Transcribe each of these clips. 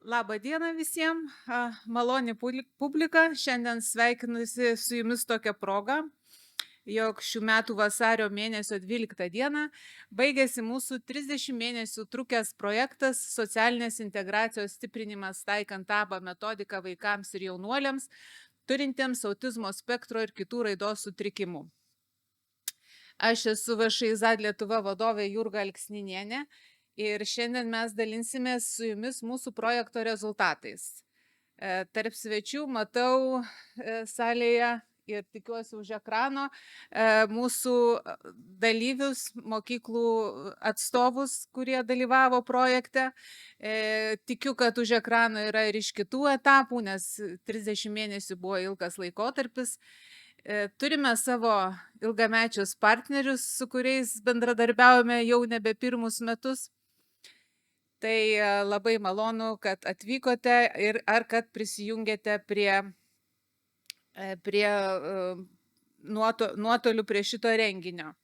Labą dieną visiems, maloni publika. Šiandien sveikinusi su jumis tokia proga, jog šių metų vasario mėnesio 12 dieną baigėsi mūsų 30 mėnesių trukęs projektas socialinės integracijos stiprinimas taikant ABA metodiką vaikams ir jaunuoliams, turintiems autizmo spektro ir kitų raidos sutrikimų. Aš esu VŠI ZAD Lietuva vadovė Jurga Alksninienė. Ir šiandien mes dalinsimės su jumis mūsų projekto rezultatais. Tarp svečių matau salėje ir tikiuosi už ekrano mūsų dalyvius, mokyklų atstovus, kurie dalyvavo projekte. Tikiu, kad už ekrano yra ir iš kitų etapų, nes 30 mėnesių buvo ilgas laikotarpis. Turime savo ilgamečius partnerius, su kuriais bendradarbiaujame jau nebe pirmus metus. Tai labai malonu, kad atvykote ir ar kad prisijungėte prie nuotolių prie šito renginio.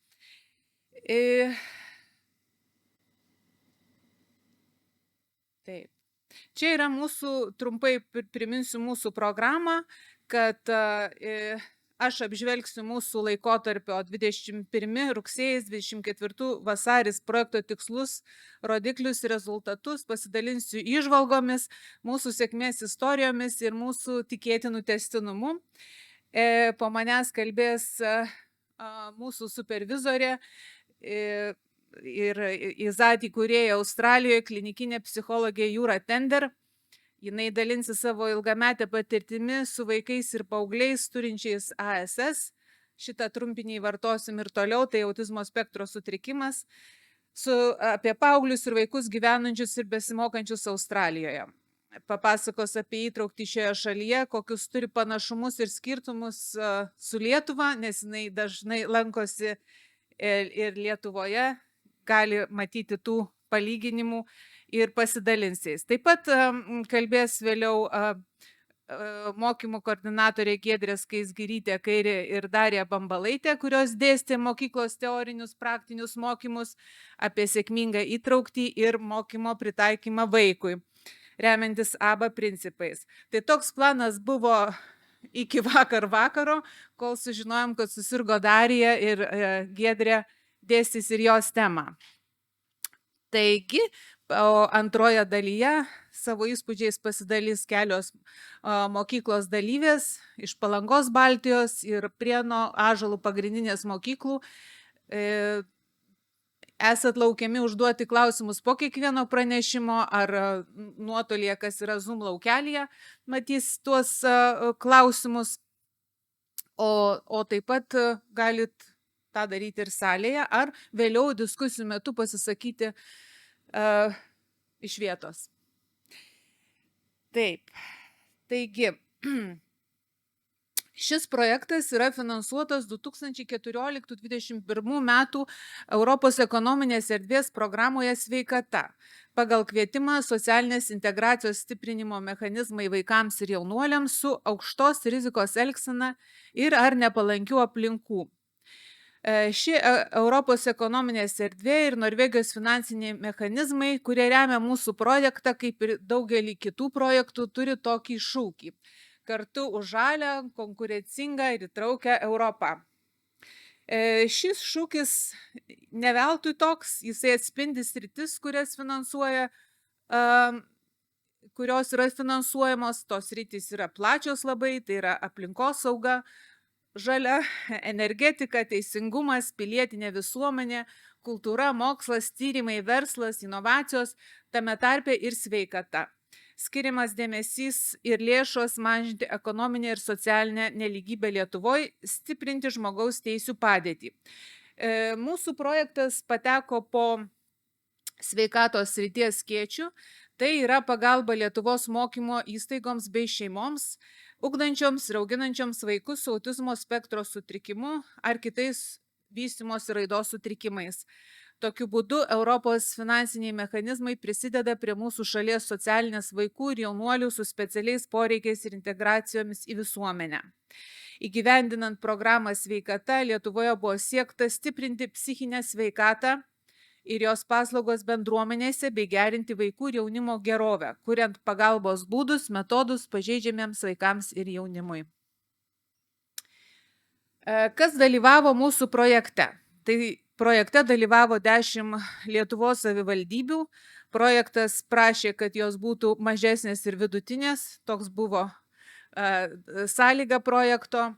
Taip. Čia yra mūsų, trumpai priminsiu mūsų programą, kad aš apžvelgsiu mūsų laikotarpio 21 rugsėjais, 24 vasaris projekto tikslus, rodiklius ir rezultatus, pasidalinsiu įžvalgomis, mūsų sėkmės istorijomis ir mūsų tikėtinų tęstinumu. Po manęs kalbės mūsų supervizorė ir IZAD įkūrėja Australijoje, klinikinė psichologė Jūra Tender. Jinai dalinsi savo ilgametę patirtimi su vaikais ir paaugliais turinčiais ASS. Šitą trumpinį vartosim ir toliau, tai autizmo spektro sutrikimas, apie paauglius ir vaikus gyvenančius ir besimokančius Australijoje. Papasakos apie įtraukti šioje šalyje, kokius turi panašumus ir skirtumus su Lietuva, nes jinai dažnai lankosi ir Lietuvoje, gali matyti tų palyginimų ir pasidalins jais. Taip pat kalbės vėliau mokymų koordinatorė Giedrė Skaisgirytė Kairė ir Darija Bambalaitė, kurios dėstė mokyklos teorinius praktinius mokymus apie sėkmingą įtrauktį ir mokymo pritaikymą vaikui, remiantis ABA principais. Tai toks planas buvo iki vakaro, kol sužinojom, kad susirgo Darija ir Giedrė dėstys ir jos temą. Taigi, o antroje dalyje savo įspūdžiais pasidalys kelios mokyklos dalyvės iš Palangos Baltijos ir Prieno Ąžuolų pagrindinės mokyklų. Esat laukiami užduoti klausimus po kiekvieno pranešimo ar nuotolyje, kas yra Zoom laukelyje, matys tuos klausimus, o taip pat galit tą daryti ir salėje, ar vėliau diskusijų metu pasisakyti iš vietos. Taip, taigi, šis projektas yra finansuotas 2014-2021 metų Europos ekonominės erdvės programoje Sveikata pagal kvietimą socialinės integracijos stiprinimo mechanizmai vaikams ir jaunuoliams su aukštos rizikos elgsena ir ar nepalankių aplinkų. Ši Europos ekonominės erdvė ir Norvegijos finansiniai mechanizmai, kurie remia mūsų projektą, kaip ir daugelį kitų projektų, turi tokį šūkį: kartu už žalią, konkurencingą ir įtraukią Europą. Šis šūkis ne veltui toks, jisai atspindi sritis, kurios yra finansuojamos, tos sritys yra plačios labai, tai yra aplinkosauga, žalia, energetika, teisingumas, pilietinė visuomenė, kultūra, mokslas, tyrimai, verslas, inovacijos, tame tarpe ir sveikata. Skiriamas dėmesys ir lėšos mažinti ekonominę ir socialinę nelygybę Lietuvoje, stiprinti žmogaus teisių padėtį. Mūsų projektas pateko po sveikatos srities skėčių, tai yra pagalba Lietuvos mokymo įstaigoms bei šeimoms, ugdančioms ir auginančioms vaikus su autizmo spektro sutrikimu ar kitais vystymosi raidos sutrikimais. Tokiu būdu Europos finansiniai mechanizmai prisideda prie mūsų šalies socialinės vaikų ir jaunuolių su specialiais poreikiais ir integracijomis į visuomenę. Įgyvendinant programą Sveikata, Lietuvoje buvo siekta stiprinti psichinę sveikatą ir jos paslaugos bendruomenėse bei gerinti vaikų ir jaunimo gerovę, kuriant pagalbos būdus, metodus pažeidžiamiems vaikams ir jaunimui. Kas dalyvavo mūsų projekte? Tai projekte dalyvavo 10 Lietuvos savivaldybių. Projektas prašė, kad jos būtų mažesnės ir vidutinės. Toks buvo sąlyga projekto.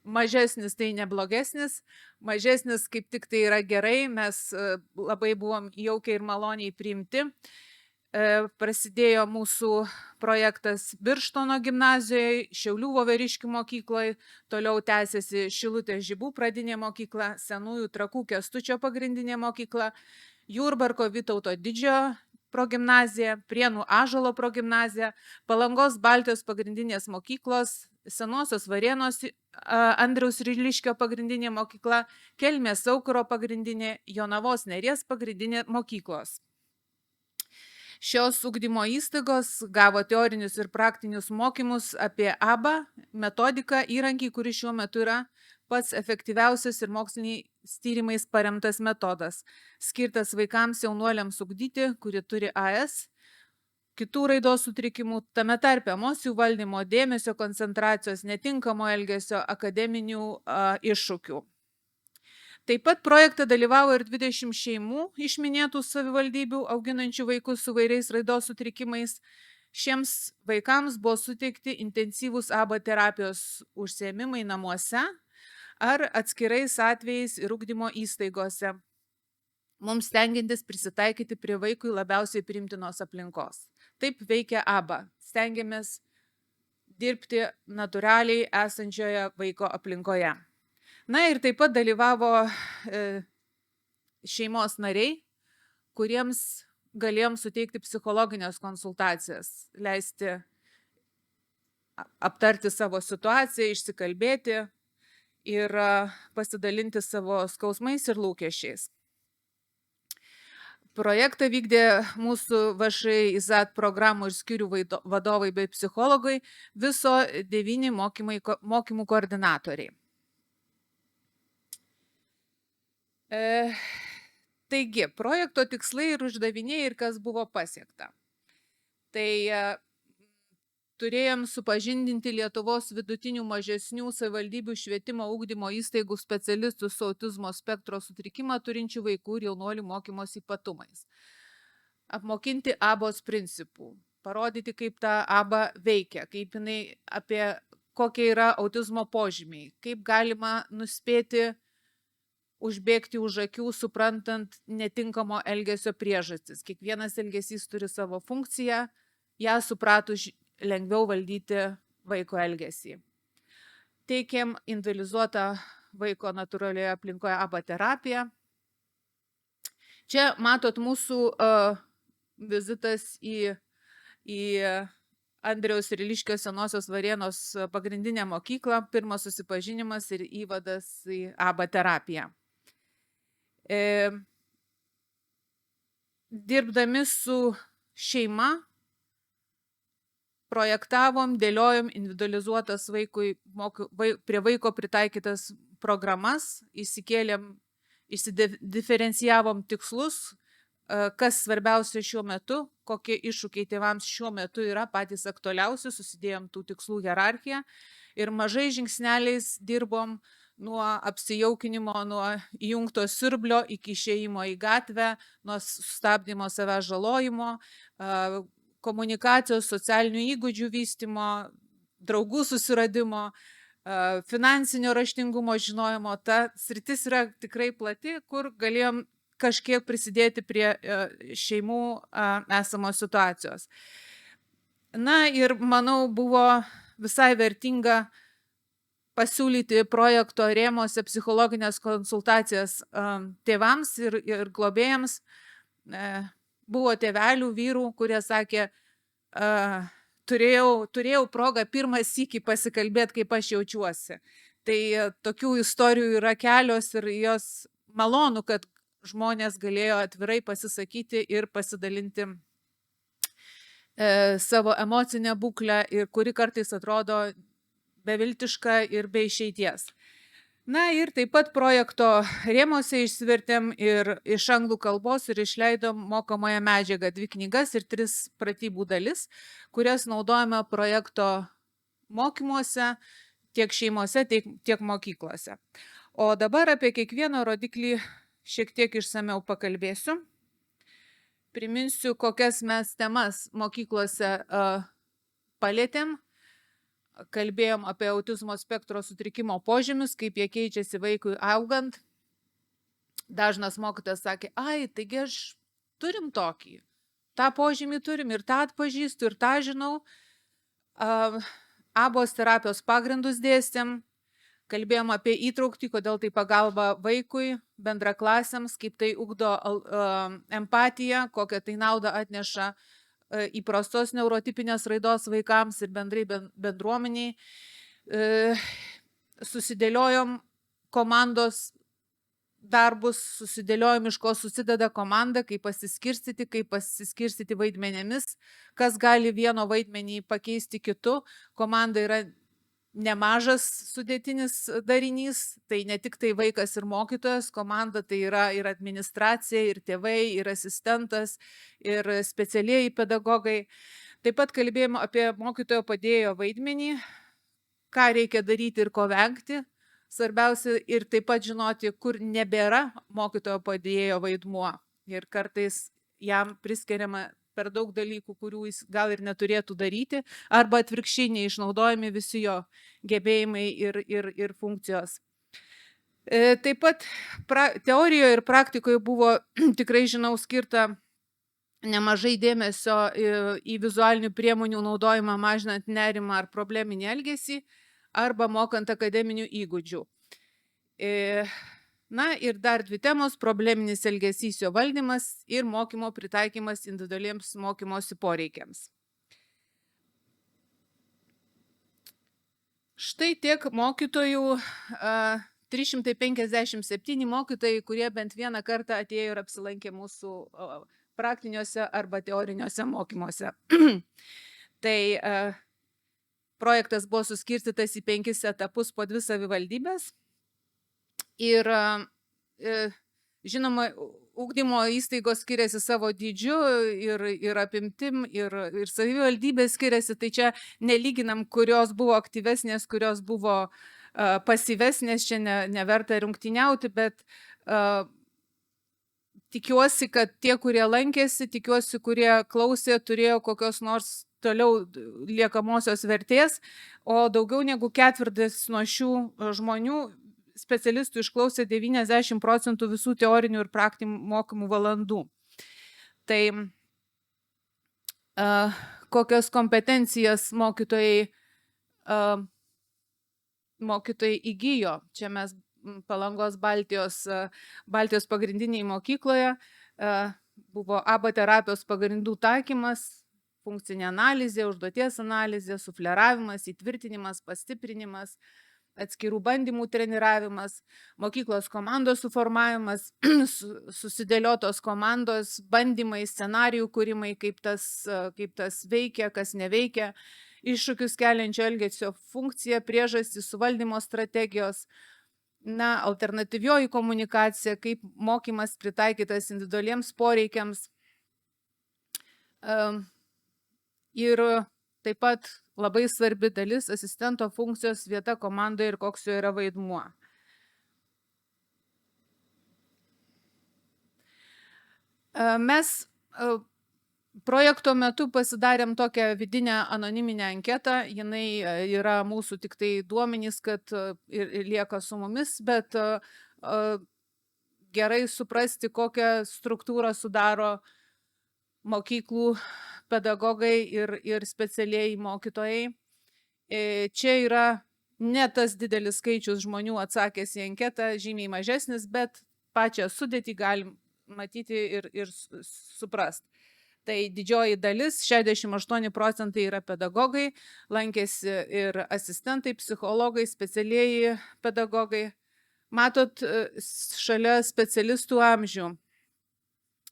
Mažesnis tai neblogesnis, mažesnis kaip tik tai yra gerai, mes labai buvom jaukiai ir maloniai priimti. Prasidėjo mūsų projektas Birštono gimnazijoje, Šiaulių Voveriškių mokykloje, toliau tęsiasi Šilutės Žibų pradinė mokykla, Senųjų Trakų Kęstučio pagrindinė mokykla, Jurbarko Vytauto Didžiojo progimnazija, Prienų Ąžuolo progimnazija, Palangos Baltijos pagrindinės mokyklos, Senosios Varėnos Andriaus Ryliškio pagrindinė mokykla, Kelmės Aukuro pagrindinė, Jonavos Neries pagrindinė mokyklos. Šios ugdymo įstaigos gavo teorinius ir praktinius mokymus apie ABA, metodiką, įrankį, kuris šiuo metu yra pats efektyviausias ir moksliniais tyrimais paremtas metodas, skirtas vaikams jaunuoliams ugdyti, kurie turi AS, kitų raidos sutrikimų, tame tarpe emocijų valdymo, dėmesio koncentracijos, netinkamo elgesio, akademinių iššūkių. Taip pat projekte dalyvavo ir 20 šeimų iš minėtų savivaldybių auginančių vaikus su vairiais raidos sutrikimais. Šiems vaikams buvo suteikti intensyvūs ABA terapijos užsiėmimai namuose ar atskirais atvejais ir ugdymo įstaigose, mums stengiantis prisitaikyti prie vaikui labiausiai priimtinos aplinkos. Taip veikia ABA. Stengiamės dirbti natūraliai esančioje vaiko aplinkoje. Na ir taip pat dalyvavo šeimos nariai, kuriems galėjom suteikti psichologinės konsultacijas, leisti aptarti savo situaciją, išsikalbėti ir pasidalinti savo skausmais ir lūkesčiais. Projektą vykdė mūsų VŠI IZAT programų ir skyrių vadovai bei psichologai, viso 9 mokymų koordinatoriai. Taigi, projekto tikslai ir uždaviniai ir kas buvo pasiekta. Tai turėjom supažindinti Lietuvos vidutinių mažesnių savivaldybių švietimo ugdymo įstaigų specialistus su autizmo spektro sutrikimą turinčių vaikų ir jaunuolių mokymosi ypatumais. Apmokinti ABOS principų, parodyti, kaip ta ABA veikia, kaip jinai, apie kokie yra autizmo požymiai, kaip galima nuspėti, užbėgti už akių, suprantant netinkamo elgesio priežastis. Kiekvienas elgesys turi savo funkciją, ją supratus lengviau valdyti vaiko elgesį. Teikėm individualizuotą vaiko natūralioje aplinkoje ABA terapiją. Čia matot mūsų vizitas į Andriaus Ryliškio Senosios Varėnos pagrindinę mokyklą, pirmas susipažinimas ir įvadas į ABA terapiją. Dirbdami su šeima, projektavom, dėliojom individualizuotas prie vaiko pritaikytas programas, išsidiferencijavom tikslus, kas svarbiausia šiuo metu, kokie iššūkiai tėvams šiuo metu yra patys aktualiausi, susidėjom tų tikslų hierarchiją ir mažai žingsneliais dirbom nuo apsijaukinimo, nuo įjungto siurblio iki išėjimo į gatvę, nuo sustabdymo savęs žalojimo, komunikacijos, socialinių įgūdžių vystymo, draugų susiradimo, finansinio raštingumo žinojimo. Ta sritis yra tikrai plati, kur galėjom kažkiek prisidėti prie šeimų esamos situacijos. Na ir manau, buvo visai vertinga pasiūlyti projekto rėmuose psichologinės konsultacijas tėvams ir globėjams. Buvo tėvelių, vyrų, kurie sakė, turėjau progą pirmą sykį pasikalbėti, kaip aš jaučiuosi. Tai tokių istorijų yra kelios ir jos malonu, kad žmonės galėjo atvirai pasisakyti ir pasidalinti savo emocinę būklę, ir kuri kartais atrodo beviltiška ir be išeities. Na ir taip pat projekto rėmose išsivertėm ir iš anglų kalbos ir išleidom mokomąją medžiagą, 2 knygas ir 3 pratybų dalis, kurias naudojame projekto mokymuose, tiek šeimose, tiek mokyklose. O dabar apie kiekvieną rodiklį šiek tiek išsameu pakalbėsiu. Priminsiu, kokias mes temas mokyklose palėtėm. Kalbėjom apie autizmo spektro sutrikimo požymius, kaip jie keičiasi vaikui augant. Dažnas mokytojas sakė, ai, taigi aš turim tokį. Tą požymį turim ir tą atpažįstu, ir tą žinau. Abos terapijos pagrindus dėstėm. Kalbėjom apie įtrauktį, kodėl tai pagalba vaikui, bendraklasiams, kaip tai ugdo empatiją, kokią tai naudą atneša įprastos neurotipinės raidos vaikams ir bendrai bendruomeniai. Susidėliojom komandos darbus, susidėliojom, iš ko susideda komanda, kaip pasiskirstyti vaidmenėmis, kas gali vieno vaidmenį pakeisti kitu. Komanda yra nemažas sudėtinis darinys, tai ne tik tai vaikas ir mokytojas, komanda tai yra ir administracija, ir tėvai, ir asistentas, ir specialieji pedagogai. Taip pat kalbėjome apie mokytojo padėjėjo vaidmenį, ką reikia daryti ir ko vengti. Svarbiausia ir taip pat žinoti, kur nebėra mokytojo padėjėjo vaidmuo. Ir kartais jam priskiriama per daug dalykų, kurių jis gal ir neturėtų daryti, arba atvirkščiai neišnaudojami visi jo gebėjimai ir funkcijos. Taip pat teorijoje ir praktikoje buvo, tikrai žinau, skirta nemažai dėmesio į vizualinių priemonių naudojimą mažinant nerimą ar probleminį elgesį, arba mokant akademinių įgūdžių. Na ir dar 2 temos – probleminis elgesys, jo valdymas ir mokymo pritaikymas individualiems mokymosi poreikiams. Štai tiek mokytojų, 357 mokytojai, kurie bent vieną kartą atėjo ir apsilankė mūsų praktiniuose arba teoriniuose mokymuose. Tai projektas buvo suskirstytas į 5 etapus po 2 savivaldybės. Ir žinoma, ugdymo įstaigos skiriasi savo dydžiu ir apimtim, ir savivaldybės skiriasi, tai čia nelyginam, kurios buvo aktyvesnės, kurios buvo pasyvesnės, čia neverta rungtyniauti, bet tikiuosi, kad tie, kurie lankėsi, tikiuosi, kurie klausė, turėjo kokios nors toliau liekamosios vertės, o daugiau negu 1/4 nuo šių žmonių specialistų išklausė 90% visų teorinių ir praktinių mokymų valandų. Tai kokias kompetencijas mokytojai įgijo. Čia mes Palangos Baltijos pagrindinėje mokykloje buvo ABA terapijos pagrindų taikymas, funkcinė analizė, užduoties analizė, sufleravimas, įtvirtinimas, pastiprinimas, atskirų bandymų treniravimas, mokyklos komandos suformavimas, susidėliotos komandos, bandymai, scenarijų kūrimai, kaip tas veikia, kas neveikia, iššūkius keliančio elgesio funkcija, priežastys, suvaldymo strategijos, alternatyvioji komunikacija, kaip mokymas pritaikytas individualiems poreikiams. Ir taip pat labai svarbi dalis asistento funkcijos vieta komandoje ir koks jo yra vaidmuo. Mes projekto metu pasidarėm tokią vidinę anoniminę anketą, jinai yra mūsų tik tai duomenys, kad ir lieka su mumis, bet gerai suprasti, kokią struktūrą sudaro mokyklų pedagogai ir specialieji mokytojai. Čia yra ne tas didelis skaičius žmonių atsakęs į anketą, žymiai mažesnis, bet pačią sudėtį galim matyti ir suprast. Tai didžioji dalis, 68% yra pedagogai, lankėsi ir asistentai, psichologai, specialieji pedagogai. Matot, šalia specialistų amžių.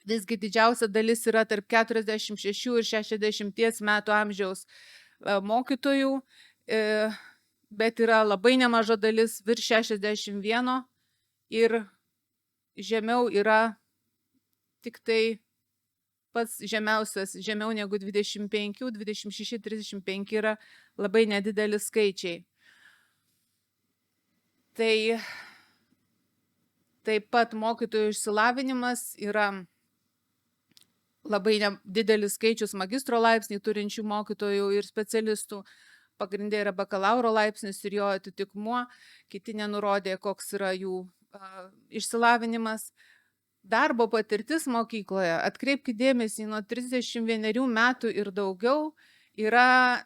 Visgi didžiausia dalis yra tarp 46 ir 60 metų amžiaus mokytojų. bet yra labai nemaža dalis virš 61 ir žemiau yra tik tai pats žemiausias, žemiau negu 25, 26, 35 yra labai nedideli skaičiai. Tai taip pat mokytojų išsilavinimas yra labai didelis skaičius magistro laipsnį turinčių mokytojų ir specialistų. Pagrindė yra bakalauro laipsnis ir jo atitikmuo. Kiti nenurodė, koks yra jų išsilavinimas. Darbo patirtis mokykloje, atkreipkite dėmesį, nuo 31 metų ir daugiau yra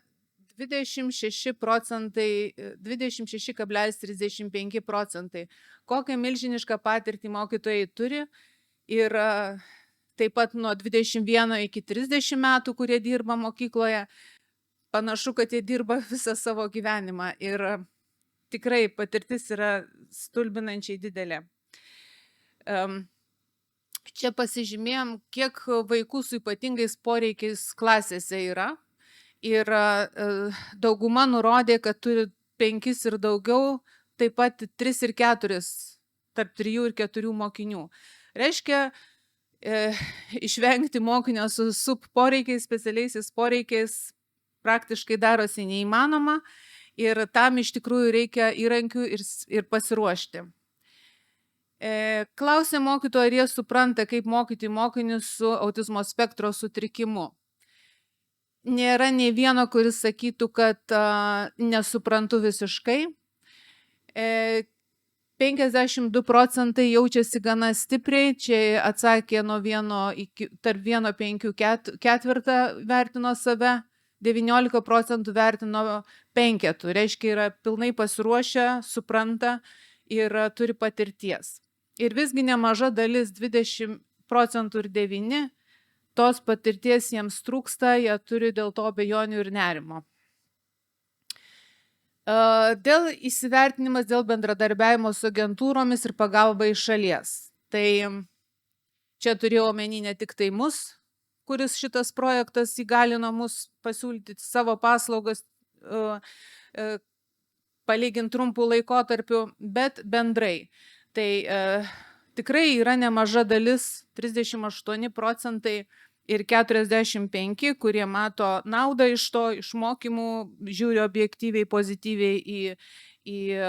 26,35 procentai. Kokią milžinišką patirtį mokytojai turi ir taip pat nuo 21 iki 30 metų, kurie dirba mokykloje, panašu, kad jie dirba visą savo gyvenimą ir tikrai patirtis yra stulbinančiai didelė. Čia pasižymėjom, kiek vaikų su ypatingais poreikiais klasėse yra ir dauguma nurodė, kad turi 5 ir daugiau, taip pat 3 ir 4, tarp 3 ir 4 mokinių. Reiškia, išvengti mokinio su poreikiais, specialiaisiais poreikiais praktiškai darosi neįmanoma ir tam iš tikrųjų reikia įrankių ir pasiruošti. Klausė mokytojo, ar jie supranta, kaip mokyti mokinius su autizmo spektro sutrikimu. Nėra nei vieno, kuris sakytų, kad nesuprantu visiškai. 52 procentai jaučiasi gana stipriai, čia atsakė nuo 1 iki tarp 1,5 ketvirtą vertino save, 19 procentų vertino 5, reiškia yra pilnai pasiruošę, supranta ir turi patirties. Ir visgi nemaža dalis, 20 procentų ir 9, tos patirties jiems trūksta, jie turi dėl to abejonių ir nerimo. Dėl įsivertinimas dėl bendradarbiavimo su agentūromis ir pagalba iš šalies. Tai čia turėjau omeny ne tik tai mus, kuris šitas projektas įgalino mus pasiūlyti savo paslaugas palyginti trumpų laikotarpių, bet bendrai. Tai tikrai yra nemaža dalis, 38 procentai ir 45, kurie mato naudą iš to, iš mokymų, žiūri objektyviai, pozityviai į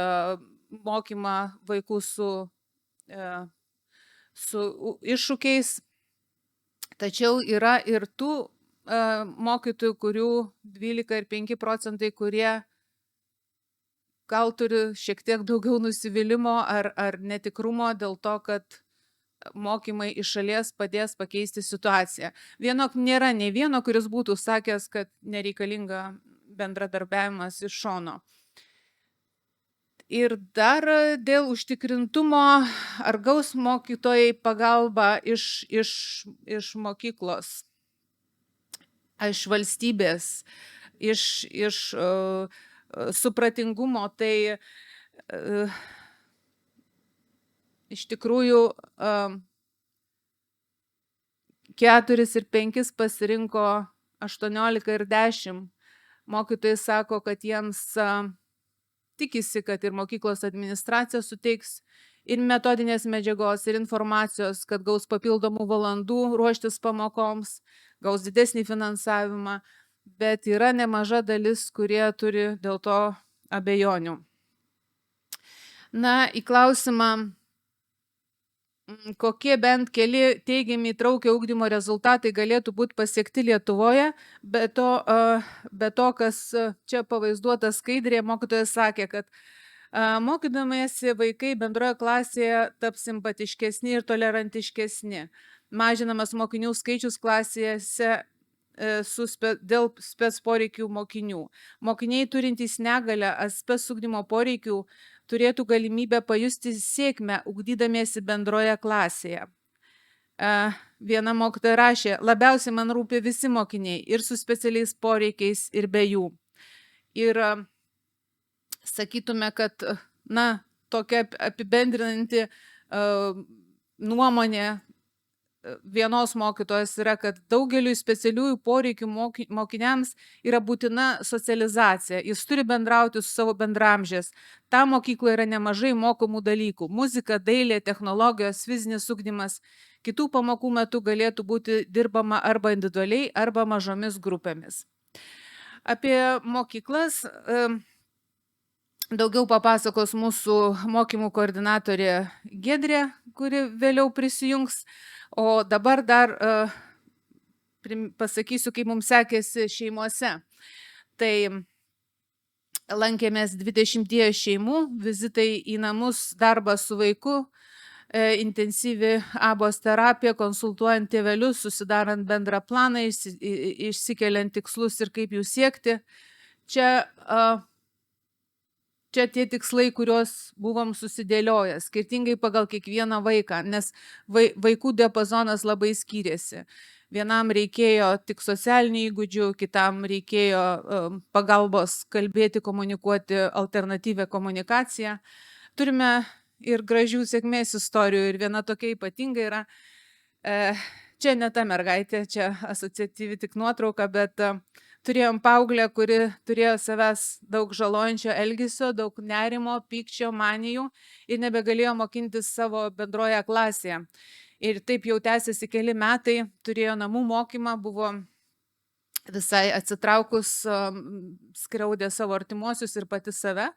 mokymą vaikų su iššūkiais. Tačiau yra ir tų mokytojų, kurių 12 ir 5 procentai, kurie gal turi šiek tiek daugiau nusivylimo ar netikrumo dėl to, kad mokymai iš šalies padės pakeisti situaciją. Nėra nei vieno, kuris būtų sakęs, kad nereikalinga bendradarbiavimas iš šono. Ir dar dėl užtikrintumo, ar gaus mokytojai pagalbą iš mokyklos, iš valstybės, iš supratingumo, tai iš tikrųjų 4 ir 5 pasirinko 18 ir 10. Mokytojai sako, kad jiems tikisi, kad ir mokyklos administracija suteiks ir metodinės medžiagos, ir informacijos, kad gaus papildomų valandų ruoštis pamokoms, gaus didesnį finansavimą, bet yra nemaža dalis, kurie turi dėl to abejonių. Na, į klausimą, kokie bent keli teigiami įtraukę ugdymo rezultatai galėtų būti pasiekti Lietuvoje, be to, kas čia pavaizduota skaidrėje, mokytojas sakė, kad mokydamiesi vaikai bendroje klasėje taps simpatiškesni ir tolerantiškesni. Mažinamas mokinių skaičius klasėse dėl spec poreikių mokinių. Mokiniai turintys negalią ar spec ugdymo poreikių turėtų galimybę pajusti sėkmę ugdydamiesi bendroje klasėje. Viena mokytoja rašė, labiausiai man rūpi visi mokiniai ir su specialiais poreikiais ir be jų. Ir sakytume, kad tokia apibendrinanti nuomonė vienos mokytojos yra, kad daugeliu specialiųjų poreikių mokiniams yra būtina socializacija. Jis turi bendrauti su savo bendramžiais. Ta mokykloje yra nemažai mokomų dalykų. Muzika, dailė, technologijos, fizinis ugdymas. Kitų pamokų metu galėtų būti dirbama arba individualiai, arba mažomis grupėmis. Apie mokyklas daugiau papasakos mūsų mokymų koordinatorė Giedrė, kuri vėliau prisijungs. O dabar dar pasakysiu, kaip mums sekėsi šeimose. Tai lankėmės 20 šeimų, vizitai į namus, darbas su vaiku, intensyvi abos terapija, konsultuojant tėvelius, susidarant bendrą planą, išsikeliant tikslus ir kaip jų siekti. Čia tie tikslai, kuriuos buvom susidėlioję, skirtingai pagal kiekvieną vaiką, nes vaikų diapazonas labai skyrėsi. Vienam reikėjo tik socialinių įgūdžių, kitam reikėjo pagalbos kalbėti, komunikuoti, alternatyvę komunikaciją. Turime ir gražių sėkmės istorijų, ir viena tokia ypatinga yra, čia ne ta mergaitė, čia asociatyvi tik nuotrauka, bet turėjom paauglę, kuri turėjo savęs daug žalojančio elgesio, daug nerimo, pykčio, manijų ir nebegalėjo mokintis savo bendroje klasėje. Ir taip jau tęsiasi keli metai, turėjo namų mokymą, buvo visai atsitraukus, skriaudė savo artimuosius ir pati save.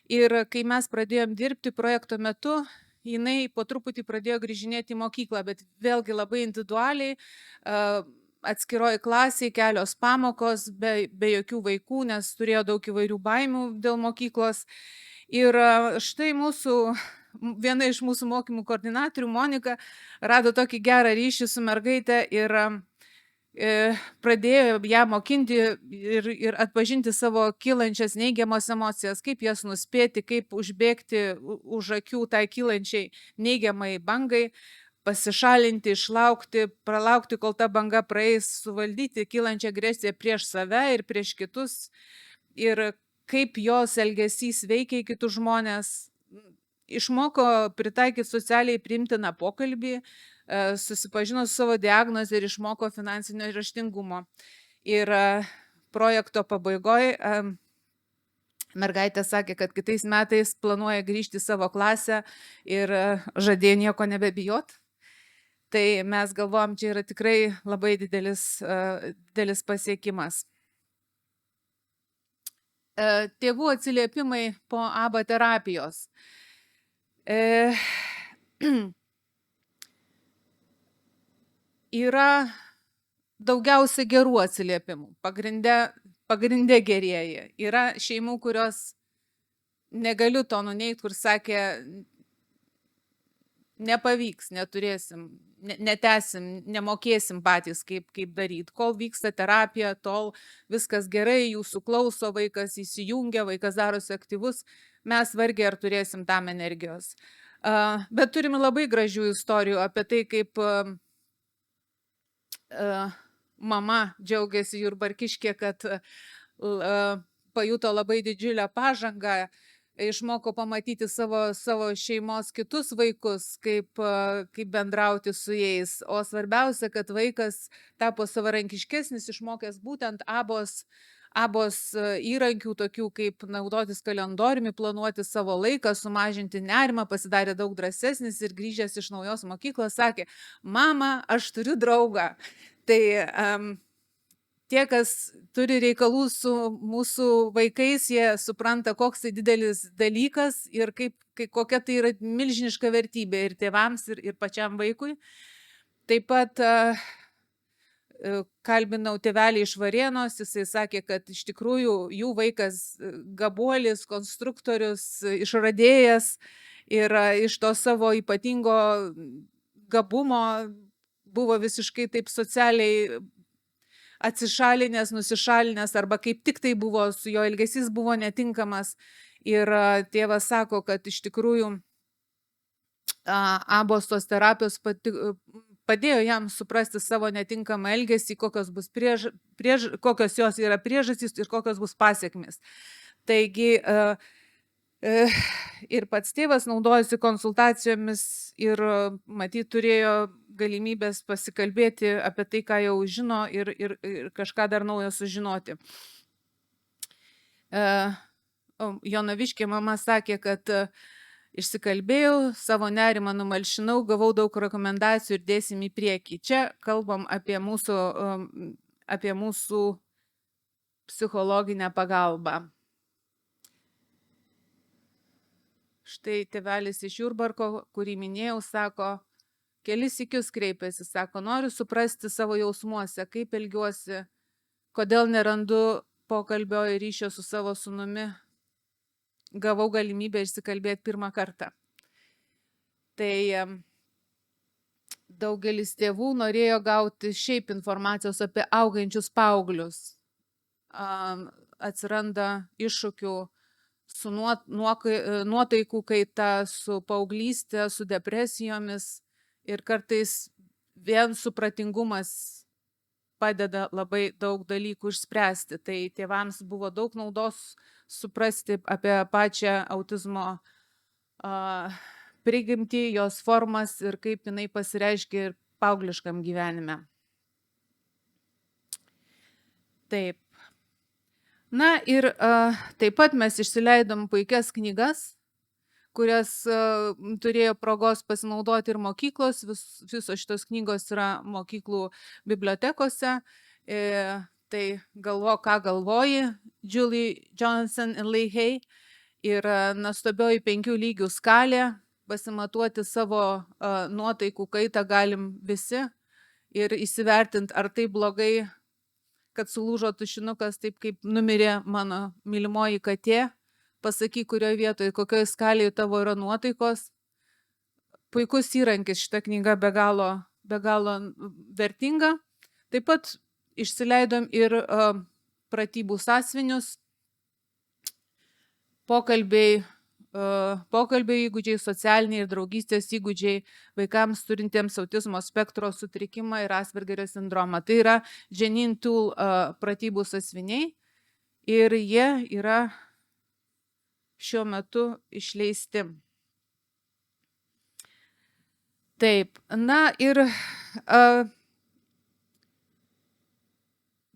Ir kai mes pradėjom dirbti projekto metu, jinai po truputį pradėjo grįžinėti į mokyklą, bet vėlgi labai individualiai, atskiroji klasiai, kelios pamokos, be jokių vaikų, nes turėjo daug įvairių baimių dėl mokyklos. Ir štai viena iš mūsų mokymų koordinatorių, Monika, rado tokį gerą ryšį su mergaitė ir pradėjo ją mokinti ir atpažinti savo kylančias neigiamas emocijas, kaip jas nuspėti, kaip užbėgti už akių tai kylančiai neigiamai bangai, pasišalinti, išlaukti, pralaukti, kol ta banga praeis, suvaldyti kylančią agresiją prieš save ir prieš kitus, ir kaip jos elgesys veikia kitus žmonės. Išmoko pritaikyti socialiai priimtiną pokalbį, susipažino su savo diagnozę ir išmoko finansinio raštingumo. Ir projekto pabaigoje mergaitė sakė, kad kitais metais planuoja grįžti į savo klasę ir žadėjo nieko nebebijot. Tai mes galvojam, čia yra tikrai labai didelis pasiekimas. Tėvų atsiliepimai po ABA terapijos. Yra daugiausia gerų atsiliepimų, pagrinde gerieji. Yra šeimų, kurios negaliu to nuneigti, kur sakė, nepavyks, neturėsim, netęsim, nemokėsim patys, kaip daryti. Kol vyksta terapija, tol viskas gerai, jūsų klauso, vaikas įsijungia, vaikas darosi aktyvus, mes vargiai ar turėsim tam energijos. Bet turime labai gražių istorijų apie tai, kaip mama džiaugiasi Jurbarkiškė, kad pajuto labai didžiulę pažangą, išmoko pamatyti savo šeimos kitus vaikus, kaip bendrauti su jais. O svarbiausia, kad vaikas tapo savarankiškesnis, išmokęs būtent abos įrankių, tokių kaip naudotis kalendoriumi, planuoti savo laiką, sumažinti nerimą, pasidarė daug drąsesnis ir grįžęs iš naujos mokyklos sakė, mama, aš turiu draugą. Tai tie, kas turi reikalų su mūsų vaikais, jie supranta, koks tai didelis dalykas ir kokia tai yra milžiniška vertybė ir tėvams, ir pačiam vaikui. Taip pat kalbinau tėvelį iš Varėnos, jisai sakė, kad iš tikrųjų jų vaikas gabuolis, konstruktorius, išradėjas ir iš to savo ypatingo gabumo buvo visiškai taip socialiai atsišalinęs, nusišalinęs, arba kaip tik tai buvo, su jo elgesys buvo netinkamas. Ir tėvas sako, kad iš tikrųjų abos tos terapijos padėjo jam suprasti savo netinkamą elgesį, kokios jos yra priežastys ir kokios bus pasiekmės. Taigi Ir pats tėvas naudojosi konsultacijomis ir matyt turėjo galimybės pasikalbėti apie tai, ką jau žino ir kažką dar naujo sužinoti. Jonaviškė mama sakė, kad išsikalbėjau, savo nerimą numalšinau, gavau daug rekomendacijų ir dėsim į priekį. Čia kalbam apie mūsų psichologinę pagalbą. Štai tėvelis iš Jurbarko, kurį minėjau, sako, kelis sykius kreipėsi, sako, noriu suprasti savo jausmuose, kaip elgiuosi, kodėl nerandu pokalbio ir ryšio su savo sūnumi. Gavau galimybę išsikalbėti pirmą kartą. Tai daugelis tėvų norėjo gauti šiaip informacijos apie augančius paauglius. Atsiranda iššūkių su nuotaikų kaita, su paauglystė, su depresijomis ir kartais vien supratingumas padeda labai daug dalykų išspręsti. Tai tėvams buvo daug naudos suprasti apie pačią autizmo prigimtį, jos formas ir kaip jinai pasireiškia ir paaugliškam gyvenime. Taip. Na ir taip pat mes išsileidom puikias knygas, kurias turėjo progos pasinaudoti ir mokyklos. Visos šitos knygos yra mokyklų bibliotekose. Tai Galvok, ką galvoji, Julie Johnson ir Lee Hay. Ir nuostabioji 5 lygių skalė, pasimatuoti savo nuotaikų kaitą galim visi ir įsivertinti, ar tai blogai, kad sulūžo tušinukas taip, kaip numirė mano mylimoji katė. Pasakyk, kurioje vietoje, kokioje skalėje tavo yra nuotaikos. Puikus įrankis, šita knyga be galo vertinga. Taip pat išsileidom ir pratybų sąsiuvinius, pokalbiai įgūdžiai, socialiniai ir draugystės įgūdžiai vaikams turintiems autizmo spektro sutrikimą ir Aspergerio sindromą. Tai yra Janine Tool pratybų sąsiuviniai ir jie yra šiuo metu išleisti. Taip, na ir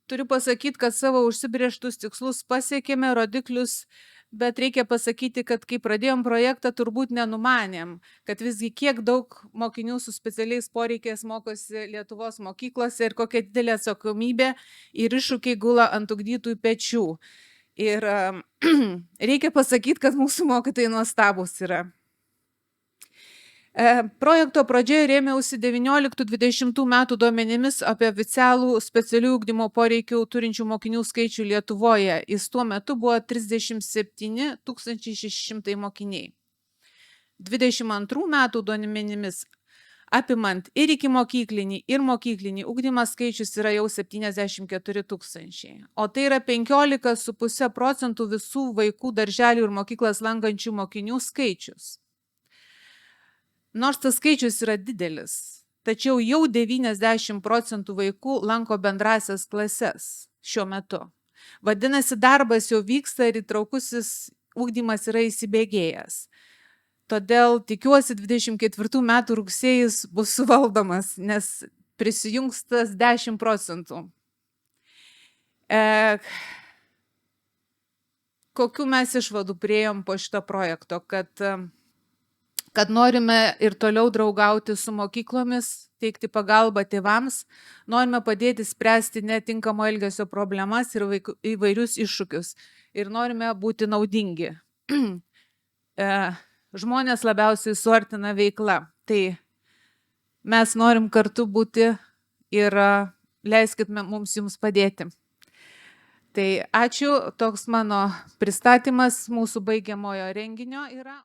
turiu pasakyti, kad savo užsibrėžtus tikslus pasiekėme, rodiklius, bet reikia pasakyti, kad kai pradėjom projektą, turbūt nenumanėm, kad visgi kiek daug mokinių su specialiais poreikiais mokosi Lietuvos mokyklose ir kokia didelė atsakomybė ir iššūkiai gula ant ugdytojų pečių. Ir reikia pasakyti, kad mūsų mokytojai nuostabūs yra. Projekto pradžioje rėmiausi 19-20 metų duomenimis apie oficialų specialių ugdymo poreikių turinčių mokinių skaičių Lietuvoje. Jis tuo metu buvo 37 600 mokiniai. 22 metų duomenimis apimant ir ikimokyklinį, ir mokyklinį ugdymą skaičius yra jau 74 000. O tai yra 15,5% visų vaikų darželių ir mokyklas lankančių mokinių skaičius. Nors tas skaičius yra didelis, tačiau jau 90% vaikų lanko bendrasias klases šiuo metu. Vadinasi, darbas jau vyksta ir įtraukusis ugdymas yra įsibėgėjęs. Todėl tikiuosi 24 metų rugsėjis bus suvaldomas, nes prisijungs tas 10%. Kokių mes išvadų priėjom po šito projekto, kad norime ir toliau draugauti su mokyklomis, teikti pagalbą tėvams, norime padėti spręsti netinkamo elgesio problemas ir įvairius iššūkius ir norime būti naudingi. Žmonės labiausiai suartina veikla, tai mes norim kartu būti ir leiskit mums jums padėti. Tai ačiū, toks mano pristatymas mūsų baigiamojo renginio yra.